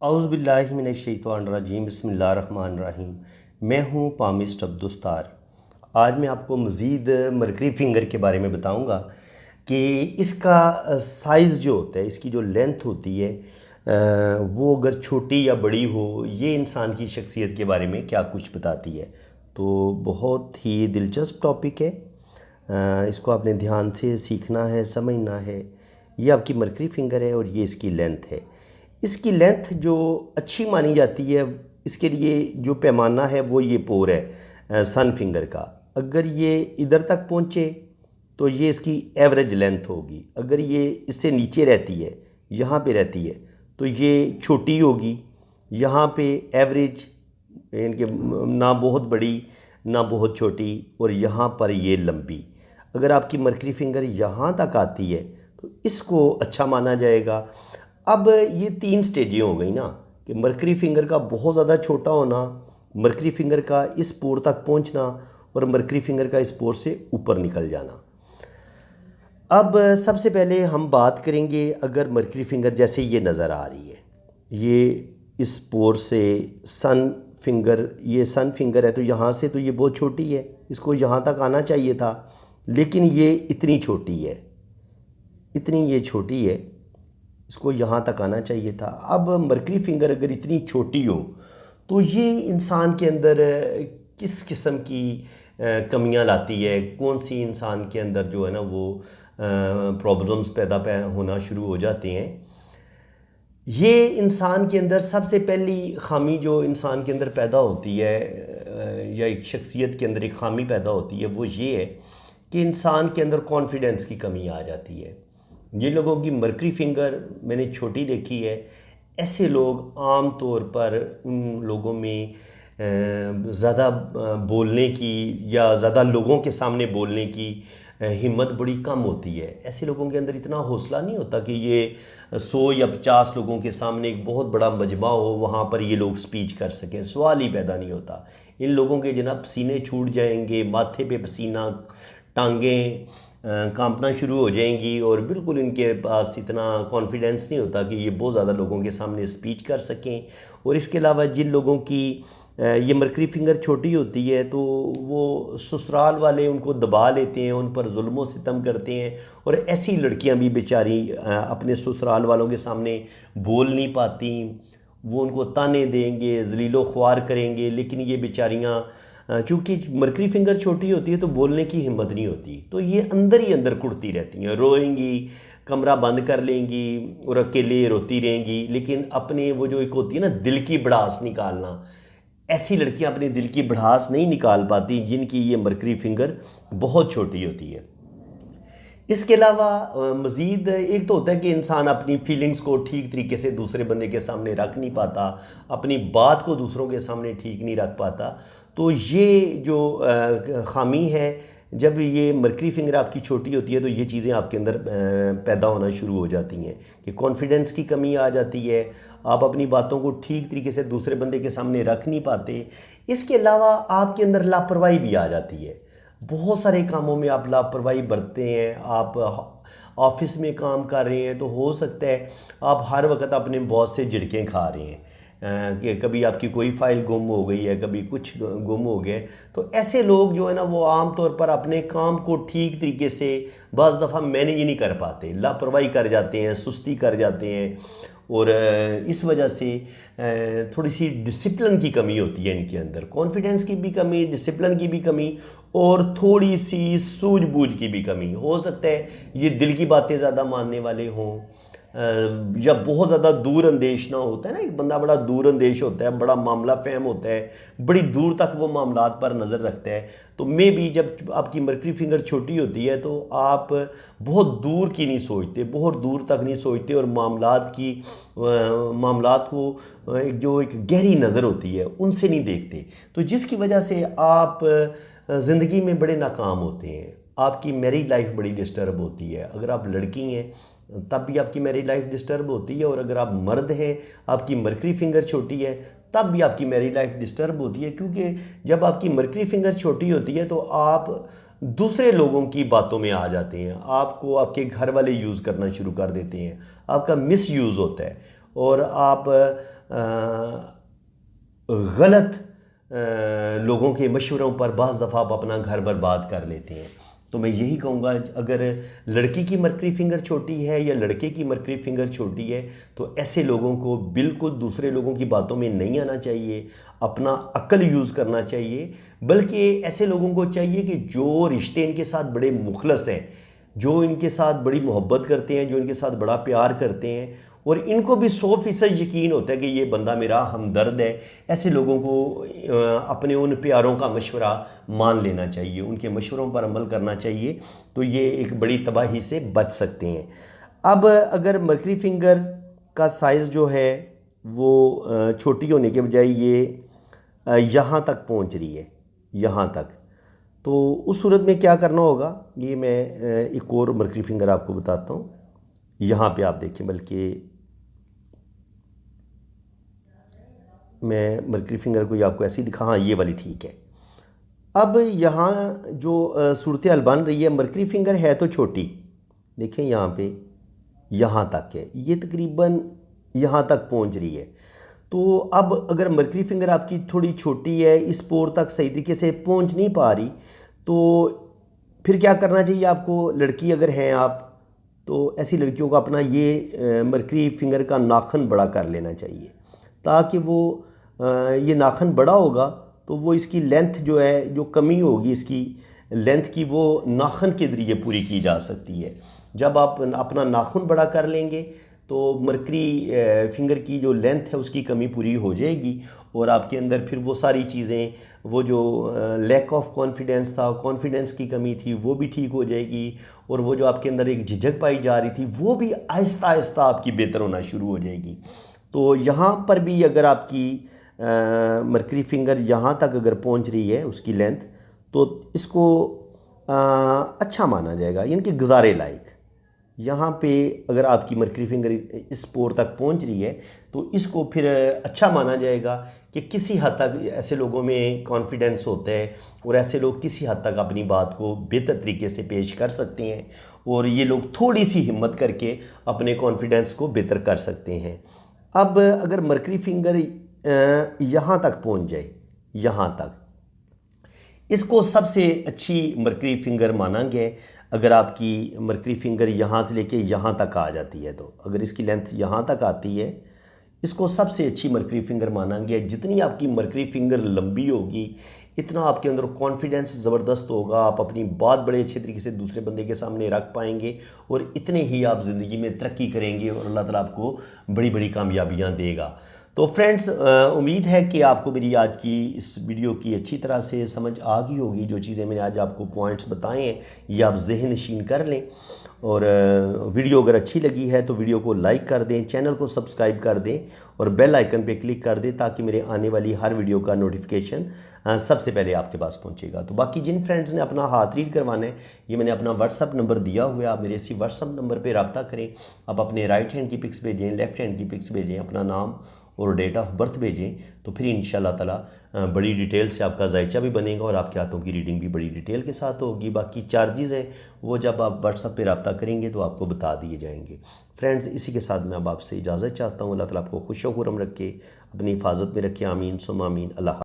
औज़ुबिल्लाहिमिनश्शैतानिर्रजीम बिस्मिल्लाहिर्रहमानिर्रहीम। मैं हूँ पामिस्ट अब्दुस्तार। आज मैं आपको मज़ीद मरकरी फ़िंगर के बारे में बताऊँगा कि इसका साइज़ जो होता है, इसकी जो लेंथ होती है वो अगर छोटी या बड़ी हो, ये इंसान की शख्सियत के बारे में क्या कुछ बताती है। तो बहुत ही दिलचस्प टॉपिक है, इसको आपने ध्यान से सीखना है, समझना है। ये आपकी मरकरी फ़िंगर है और ये इसकी लेंथ है। इसकी लेंथ जो अच्छी मानी जाती है, इसके लिए जो पैमाना है वो ये पोर है सन फिंगर का। अगर ये इधर तक पहुँचे तो ये इसकी एवरेज लेंथ होगी। अगर ये इससे नीचे रहती है, यहाँ पे रहती है, तो ये छोटी होगी। यहाँ पे एवरेज, इनके ना बहुत बड़ी ना बहुत छोटी, और यहाँ पर ये लंबी। अगर आपकी मरकरी फिंगर यहाँ तक आती है तो इसको अच्छा माना जाएगा। अब ये 3 स्टेजें हो गई ना, कि मरकरी फिंगर का बहुत ज़्यादा छोटा होना, मरकरी फिंगर का इस पोर तक पहुंचना, और मरकरी फिंगर का इस पोर से ऊपर निकल जाना। अब सबसे पहले हम बात करेंगे, अगर मरकरी फिंगर जैसे ये नज़र आ रही है, ये इस पोर से सन फिंगर, ये सन फिंगर है, तो यहाँ से तो ये बहुत छोटी है, इसको यहाँ तक आना चाहिए था, लेकिन ये इतनी छोटी है, इतनी ये छोटी है, इसको यहाँ तक आना चाहिए था। अब मरकरी फिंगर अगर इतनी छोटी हो तो ये इंसान के अंदर किस किस्म की कमियां लाती है, कौन सी इंसान के अंदर जो है ना वो प्रॉब्लम्स पैदा होना शुरू हो जाते हैं। ये इंसान के अंदर सबसे पहली खामी जो इंसान के अंदर पैदा होती है, या एक शख्सियत के अंदर एक खामी पैदा होती है, वो ये है कि इंसान के अंदर कॉन्फिडेंस की कमी आ जाती है। ये लोगों की मरकरी फिंगर मैंने छोटी देखी है। ऐसे लोग आम तौर पर, उन लोगों में ज़्यादा बोलने की या ज़्यादा लोगों के सामने बोलने की हिम्मत बड़ी कम होती है। ऐसे लोगों के अंदर इतना हौसला नहीं होता कि ये 100 या 50 लोगों के सामने एक बहुत बड़ा मजमा हो, वहाँ पर ये लोग स्पीच कर सकें, सवाल ही पैदा नहीं होता। इन लोगों के जनाब पसीने छूट जाएंगे, माथे पे पसीना, टांगें कांपना शुरू हो जाएंगी, और बिल्कुल इनके पास इतना कॉन्फिडेंस नहीं होता कि ये बहुत ज़्यादा लोगों के सामने स्पीच कर सकें। और इसके अलावा जिन लोगों की ये मरकरी फिंगर छोटी होती है, तो वो ससुराल वाले उनको दबा लेते हैं, उन पर जुल्म सितम करते हैं, और ऐसी लड़कियां भी बेचारी अपने ससुराल वालों के सामने बोल नहीं पाती। वो उनको ताने देंगे, जलीलो ख्वार करेंगे, लेकिन ये बेचारियां चूँकि मरकरी फिंगर छोटी होती है तो बोलने की हिम्मत नहीं होती, तो ये अंदर ही अंदर कुड़ती रहती हैं, रोएंगी, कमरा बंद कर लेंगी और अकेले रोती रहेंगी। लेकिन अपने वो जो एक होती है ना दिल की भड़ास निकालना, ऐसी लड़कियां अपने दिल की भड़ास नहीं निकाल पाती जिनकी ये मरकरी फिंगर बहुत छोटी होती है। इसके अलावा मज़ीद एक तो होता है कि इंसान अपनी फीलिंग्स को ठीक तरीके से दूसरे बंदे के सामने रख नहीं पाता, अपनी बात को दूसरों के सामने ठीक नहीं रख पाता। तो ये जो ख़ामी है, जब ये मरकरी फिंगर आपकी छोटी होती है तो ये चीज़ें आपके अंदर पैदा होना शुरू हो जाती हैं कि कॉन्फिडेंस की कमी आ जाती है, आप अपनी बातों को ठीक तरीके से दूसरे बंदे के सामने रख नहीं पाते। इसके अलावा आपके अंदर लापरवाही भी आ जाती है। बहुत सारे कामों में आप लापरवाही बरतते हैं। आप ऑफिस में काम कर रहे हैं तो हो सकता है आप हर वक्त अपने बॉस से झिड़कें खा रहे हैं कि कभी आपकी कोई फ़ाइल गुम हो गई है, कभी कुछ गुम हो गया। तो ऐसे लोग जो है ना वो आम तौर पर अपने काम को ठीक तरीके से बाज़ दफ़ा मैनेज ही नहीं कर पाते, लापरवाही कर जाते हैं, सुस्ती कर जाते हैं, और इस वजह से थोड़ी सी डिसिप्लिन की कमी होती है इनके अंदर, कॉन्फिडेंस की भी कमी, डिसिप्लिन की भी कमी, और थोड़ी सी सूझबूझ की भी कमी। हो सकता है ये दिल की बातें ज़्यादा मानने वाले हों, या बहुत ज़्यादा दूर अंदेश ना होता है ना, एक बंदा बड़ा दूर अंदेश होता है, बड़ा मामला फ़हम होता है, बड़ी दूर तक वो मामलात पर नज़र रखता है। तो मे भी जब आपकी मरकरी फिंगर छोटी होती है तो आप बहुत दूर की नहीं सोचते, बहुत दूर तक नहीं सोचते, और मामलात को एक गहरी नज़र होती है उनसे नहीं देखते, तो जिसकी वजह से आप ज़िंदगी में बड़े नाकाम होते हैं। आपकी मैरिड लाइफ बड़ी डिस्टर्ब होती है। अगर आप लड़की हैं तब भी आपकी मैरिड लाइफ डिस्टर्ब होती है, और अगर आप मर्द हैं, आपकी मरकरी फिंगर छोटी है, तब भी आपकी मैरिड लाइफ डिस्टर्ब होती है। क्योंकि जब आपकी मरकरी फिंगर छोटी होती है तो आप दूसरे लोगों की बातों में आ जाते हैं, आपको आपके घर वाले यूज़ करना शुरू कर देते हैं, आपका मिस यूज़ होता है, और आप गलत लोगों के मशवरों पर बाज़ दफ़ा आप अपना घर बर्बाद कर लेते हैं। तो मैं यही कहूँगा, अगर लड़की की मरकरी फिंगर छोटी है या लड़के की मरकरी फिंगर छोटी है तो ऐसे लोगों को बिल्कुल दूसरे लोगों की बातों में नहीं आना चाहिए, अपना अक्ल यूज़ करना चाहिए। बल्कि ऐसे लोगों को चाहिए कि जो रिश्ते इनके साथ बड़े मुखलस हैं, जो इनके साथ बड़ी मोहब्बत करते हैं, जो इनके साथ बड़ा प्यार करते हैं और इनको भी 100% यकीन होता है कि ये बंदा मेरा हमदर्द है, ऐसे लोगों को अपने उन प्यारों का मशवरा मान लेना चाहिए, उनके मशवरों पर अमल करना चाहिए। तो ये एक बड़ी तबाही से बच सकते हैं। अब अगर मरकरी फिंगर का साइज़ जो है वो छोटी होने के बजाय ये यहाँ तक पहुँच रही है, यहाँ तक, तो उस सूरत में क्या करना होगा, ये मैं एक और मरकरी फिंगर आपको बताता हूँ। यहाँ पे आप देखें, बल्कि मैं मरकरी फिंगर को आपको ऐसी दिखा, हाँ ये वाली ठीक है। अब यहाँ जो सूरत हाल बन रही है, मरकरी फिंगर है तो छोटी, देखें यहाँ पे यहाँ तक है, ये तकरीबन यहाँ तक पहुँच रही है। तो अब अगर मरकरी फिंगर आपकी थोड़ी छोटी है, इस पोर तक सही तरीके से पहुँच नहीं पा रही, तो फिर क्या करना चाहिए आपको, लड़की अगर हैं आप, तो ऐसी लड़कियों को अपना ये मरकरी फिंगर का नाखन बड़ा कर लेना चाहिए, ताकि वो ये नाखन बड़ा होगा तो वो इसकी लेंथ जो है, जो कमी होगी इसकी लेंथ की, वो नाखन के ज़रिए पूरी की जा सकती है। जब आप अपना नाखून बड़ा कर लेंगे तो मरकरी फिंगर की जो लेंथ है उसकी कमी पूरी हो जाएगी और आपके अंदर फिर वो सारी चीज़ें, वो जो लैक ऑफ कॉन्फिडेंस था, कॉन्फिडेंस की कमी थी, वो भी ठीक हो जाएगी और वो जो आपके अंदर एक झिझक पाई जा रही थी वो भी आहिस्ता आहिस्ता आपकी बेहतर होना शुरू हो जाएगी। तो यहाँ पर भी अगर आपकी मरकरी फिंगर यहाँ तक अगर पहुँच रही है उसकी लेंथ, तो इसको अच्छा माना जाएगा, यानी कि गुजारे लायक। यहाँ पे अगर आपकी मरकरी फिंगर इस पोर तक पहुँच रही है तो इसको फिर अच्छा माना जाएगा कि किसी हद तक ऐसे लोगों में कॉन्फिडेंस होता है और ऐसे लोग किसी हद तक अपनी बात को बेहतर तरीके से पेश कर सकते हैं और ये लोग थोड़ी सी हिम्मत करके अपने कॉन्फिडेंस को बेहतर कर सकते हैं। अब अगर मरकरी फिंगर यहाँ तक पहुँच जाए, यहाँ तक, इसको सबसे अच्छी मरकरी फिंगर माना गया। अगर आपकी मरकरी फिंगर यहाँ से लेके यहाँ तक आ जाती है, तो अगर इसकी लेंथ यहाँ तक आती है, इसको सबसे अच्छी मरकरी फिंगर माना गया। जितनी आपकी मरकरी फिंगर लंबी होगी इतना आपके अंदर कॉन्फिडेंस ज़बरदस्त होगा, आप अपनी बात बड़े अच्छे तरीके से दूसरे बंदे के सामने रख पाएंगे और इतने ही आप ज़िंदगी में तरक्की करेंगे और अल्लाह ताला आपको बड़ी बड़ी कामयाबियाँ देगा। तो फ्रेंड्स, उम्मीद है कि आपको मेरी आज की इस वीडियो की अच्छी तरह से समझ आ गई होगी। जो चीज़ें मैंने आज आपको पॉइंट्स बताए हैं ये आप ज़हन नशीन कर लें और वीडियो अगर अच्छी लगी है तो वीडियो को लाइक कर दें, चैनल को सब्सक्राइब कर दें और बेल आइकन पे क्लिक कर दें ताकि मेरे आने वाली हर वीडियो का नोटिफिकेशन सबसे पहले आपके पास पहुंचेगा। तो बाकी जिन फ्रेंड्स ने अपना हाथ रीड करवाना है, ये मैंने अपना व्हाट्सअप नंबर दिया हुआ है, आप मेरे इसी व्हाट्सअप नंबर पर रब्ता करें। आप अपने राइट हैंड की पिक्स भेजें, लेफ्ट हैंड की पिक्स भेजें, अपना नाम और डेट ऑफ बर्थ भेजें, तो फिर इंशाल्लाह ताला बड़ी डिटेल से आपका जायचा भी बनेगा और आपके हाथों की रीडिंग भी बड़ी डिटेल के साथ होगी। बाकी चार्जेज़ हैं वो जब आप व्हाट्सएप पे रब्ता करेंगे तो आपको बता दिए जाएंगे। फ्रेंड्स, इसी के साथ मैं अब आपसे इजाज़त चाहता हूँ। अल्लाह ताला आपको खुश व खुर्रम रखे, अपनी हिफाजत में रखे। आमीन सुम्मा आमीन। अल्लाह।